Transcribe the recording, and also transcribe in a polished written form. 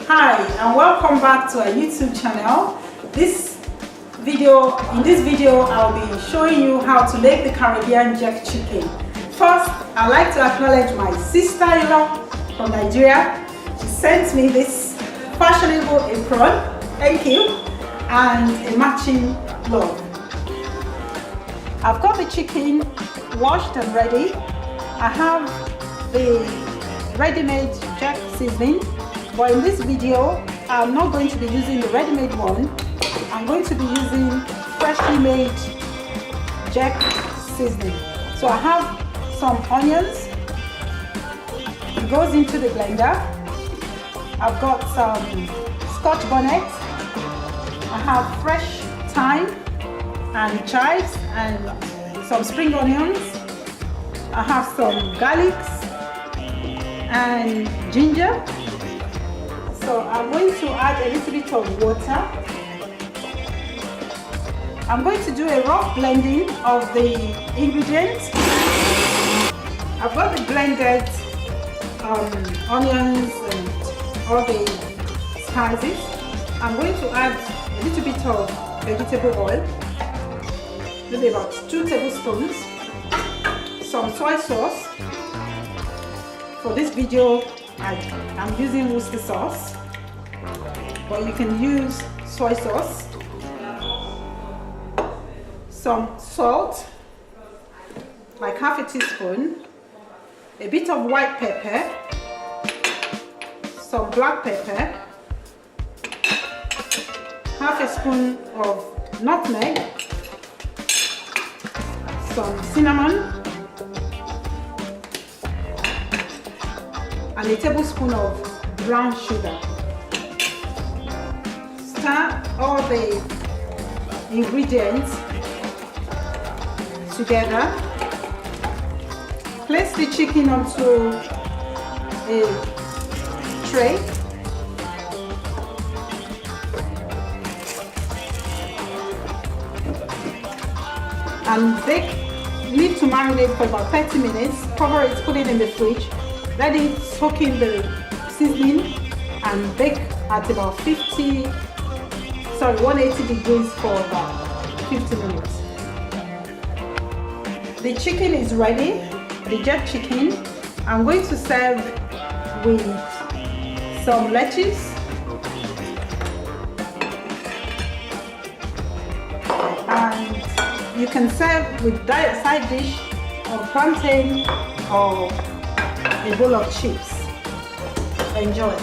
Hi and welcome back to our YouTube channel. In this video I'll be showing you how to make the Caribbean jerk chicken. First, I'd like to acknowledge my sister-in-law from Nigeria. She sent me this fashionable apron, thank you, and a matching glove. I've got the chicken washed and ready. I have the ready-made jerk seasoning, but in this video I'm not going to be using the ready-made one. I'm going to be using freshly made jerk seasoning. So I have some onions. It goes into the blender. I've got some scotch bonnet. I have fresh thyme and chives and some spring onions. I have some garlics and ginger. So I'm going to add a little bit of water. I'm going to do a rough blending of the ingredients. I've got the blended onions and all the spices. I'm going to add a little bit of vegetable oil, maybe about 2 tablespoons, some soy sauce. For this video, I'm using Worcester sauce, but you can use soy sauce. Some salt, like half a teaspoon, a bit of white pepper, some black pepper, half a spoon of nutmeg, some cinnamon, and a tablespoon of brown sugar. Stir all the ingredients together. Place the chicken onto a tray. And bake. Leave to marinate for about 30 minutes. Cover it, put it in the fridge. Let it soak in the seasoning and bake at about 180 degrees for about 50 minutes. The chicken is ready, the jerk chicken. I'm going to serve with some lettuce and you can serve with side dish of plantain or a bowl of chips. Enjoy.